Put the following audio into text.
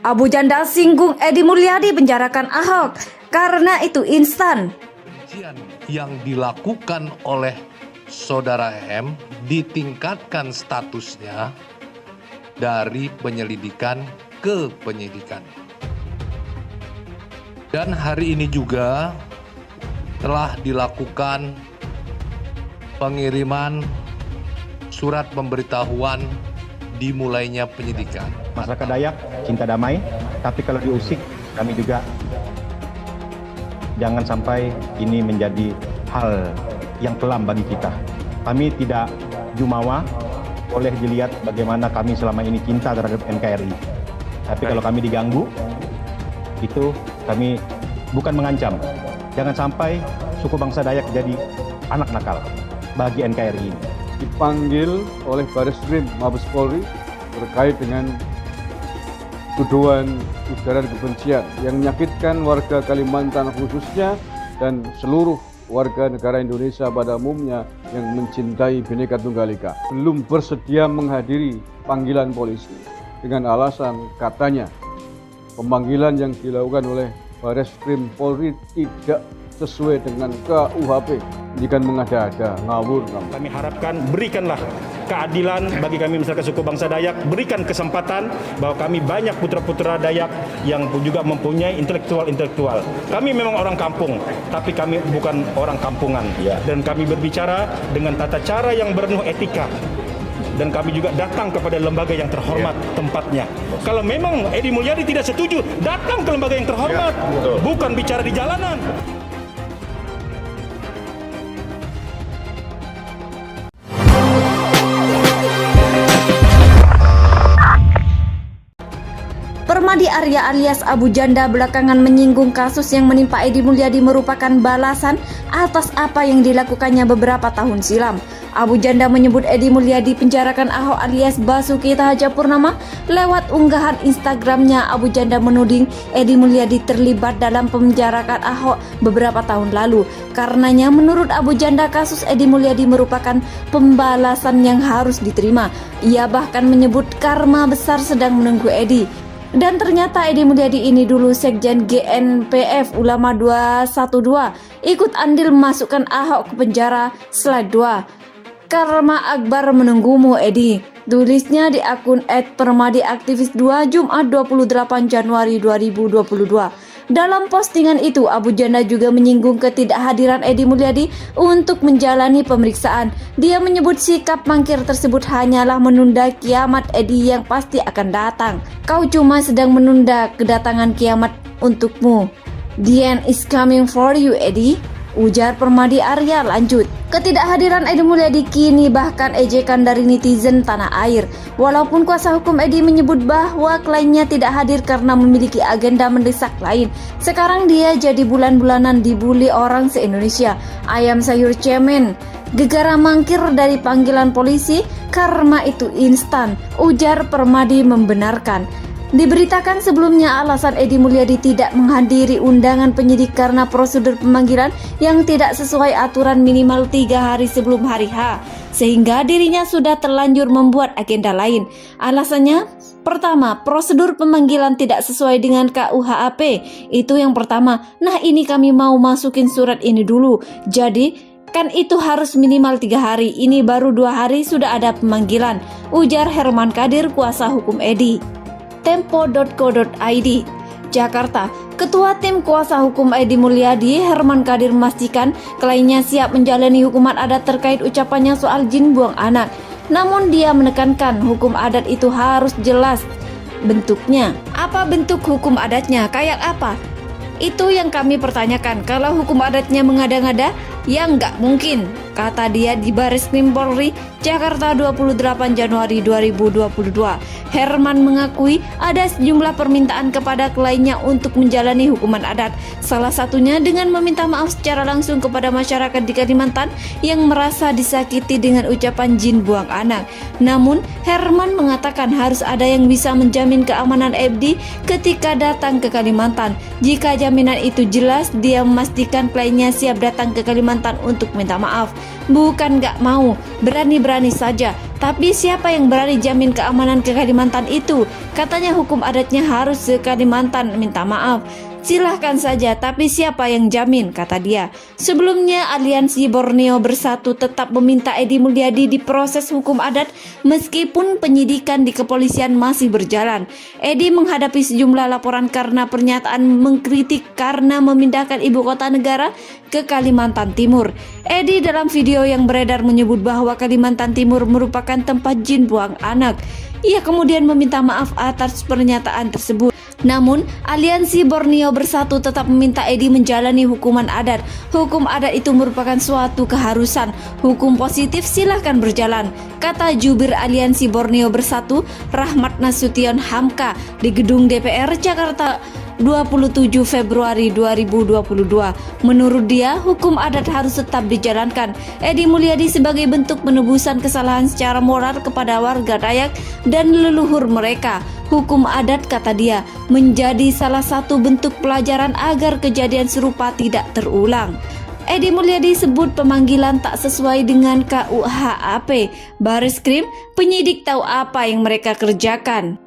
Abu Janda singgung Edi Mulyadi penjarakan Ahok karena itu instan. Yang dilakukan oleh Saudara M ditingkatkan statusnya dari penyelidikan ke penyidikan. Dan hari ini juga telah dilakukan pengiriman surat pemberitahuan dimulainya penyidikan. Masyarakat Dayak cinta damai, tapi kalau diusik kami juga jangan sampai ini menjadi hal yang kelam bagi kita. Kami tidak jumawa, boleh dilihat bagaimana kami selama ini cinta terhadap NKRI. Tapi kalau kami diganggu, itu kami bukan mengancam. Jangan sampai suku bangsa Dayak jadi anak nakal bagi NKRI ini. Dipanggil oleh Bareskrim Mabes Polri terkait dengan tuduhan ujaran kebencian yang menyakitkan warga Kalimantan khususnya dan seluruh warga negara Indonesia pada umumnya yang mencintai Bhinneka Tunggal Ika. Belum bersedia menghadiri panggilan polisi dengan alasan katanya pemanggilan yang dilakukan oleh Bareskrim Polri tidak sesuai dengan KUHP. Ini kan mengada-ada, ngawur. Kami harapkan berikanlah keadilan bagi kami misalkan suku bangsa Dayak, berikan kesempatan bahwa kami banyak putra-putra Dayak yang juga mempunyai intelektual. Kami memang orang kampung, tapi kami bukan orang kampungan. Dan kami berbicara dengan tata cara yang penuh etika. Dan kami juga datang kepada lembaga yang terhormat tempatnya. Kalau memang Edi Mulyadi tidak setuju, datang ke lembaga yang terhormat, bukan bicara di jalanan. Permadi Arya alias Abu Janda belakangan menyinggung kasus yang menimpa Edi Mulyadi merupakan balasan atas apa yang dilakukannya beberapa tahun silam. Abu Janda menyebut Edi Mulyadi penjarakan Ahok alias Basuki Cahayapurnama. Lewat unggahan Instagramnya, Abu Janda menuding Edi Mulyadi terlibat dalam pemenjarakan Ahok beberapa tahun lalu. Karenanya menurut Abu Janda kasus Edi Mulyadi merupakan pembalasan yang harus diterima. Ia bahkan menyebut karma besar sedang menunggu Edi. Dan ternyata Edi Mulyadi ini dulu sekjen GNPF Ulama 212 ikut andil memasukkan Ahok ke penjara. Slide 2. Karma Akbar menunggumu Edi. Tulisnya di akun @permadiaktivis2 Jumat 28 Januari 2022. Dalam postingan itu, Abu Janda juga menyinggung ketidakhadiran Edi Mulyadi untuk menjalani pemeriksaan. Dia menyebut sikap mangkir tersebut hanyalah menunda kiamat Edi yang pasti akan datang. Kau cuma sedang menunda kedatangan kiamat untukmu. The end is coming for you, Edi. Ujar Permadi Arya. Lanjut, ketidakhadiran Edi Mulyadi kini bahkan ejekan dari netizen tanah air. Walaupun kuasa hukum Edi menyebut bahwa kliennya tidak hadir karena memiliki agenda mendesak lain, sekarang dia jadi bulan-bulanan dibully orang se-Indonesia. Ayam sayur cemen, gegara mangkir dari panggilan polisi, karma itu instan, ujar Permadi membenarkan. Diberitakan sebelumnya alasan Edi Mulyadi tidak menghadiri undangan penyidik karena prosedur pemanggilan yang tidak sesuai aturan minimal 3 hari sebelum hari H, sehingga dirinya sudah terlanjur membuat agenda lain. Alasannya, pertama, prosedur pemanggilan tidak sesuai dengan KUHP. Itu yang pertama. Nah, ini kami mau masukin surat ini dulu. Jadi kan itu harus minimal 3 hari. Ini baru 2 hari sudah ada pemanggilan, ujar Herman Kadir, kuasa hukum Edi. Tempo.co.id, Jakarta. Ketua Tim Kuasa Hukum Edi Mulyadi, Herman Kadir, memastikan kliennya siap menjalani hukuman adat terkait ucapannya soal jin buang anak. Namun dia menekankan hukum adat itu harus jelas bentuknya. Apa bentuk hukum adatnya? Kayak apa? Itu yang kami pertanyakan. Kalau hukum adatnya mengada-ngada, ya nggak mungkin, kata dia di Bareskrim Polri, Jakarta 28 Januari 2022. Herman mengakui ada sejumlah permintaan kepada kliennya untuk menjalani hukuman adat. Salah satunya dengan meminta maaf secara langsung kepada masyarakat di Kalimantan yang merasa disakiti dengan ucapan jin buang anak. Namun, Herman mengatakan harus ada yang bisa menjamin keamanan Edi ketika datang ke Kalimantan. Jika jaminan itu jelas, dia memastikan kliennya siap datang ke Kalimantan untuk minta maaf. Bukan gak mau, berani-berani saja. Tapi siapa yang berani jamin keamanan ke Kalimantan itu? Katanya hukum adatnya harus ke Kalimantan minta maaf. Silahkan saja, tapi siapa yang jamin, kata dia. Sebelumnya, Aliansi Borneo Bersatu tetap meminta Edi Mulyadi diproses hukum adat meskipun penyidikan di kepolisian masih berjalan. Edi menghadapi sejumlah laporan karena pernyataan mengkritik karena memindahkan ibu kota negara ke Kalimantan Timur. Edi dalam video yang beredar menyebut bahwa Kalimantan Timur merupakan tempat jin buang anak. Ia kemudian meminta maaf atas pernyataan tersebut. Namun, Aliansi Borneo Bersatu tetap meminta Edi menjalani hukuman adat. Hukum adat itu merupakan suatu keharusan. Hukum positif silahkan berjalan, kata jubir Aliansi Borneo Bersatu, Rahmat Nasution Hamka, di gedung DPR Jakarta 27 Februari 2022. Menurut dia, hukum adat harus tetap dijalankan. Edi Mulyadi sebagai bentuk penebusan kesalahan secara moral kepada warga Dayak dan leluhur mereka. Hukum adat, kata dia, menjadi salah satu bentuk pelajaran agar kejadian serupa tidak terulang. Edi Mulyadi sebut pemanggilan tak sesuai dengan KUHAP. Baris Krim, penyidik tahu apa yang mereka kerjakan.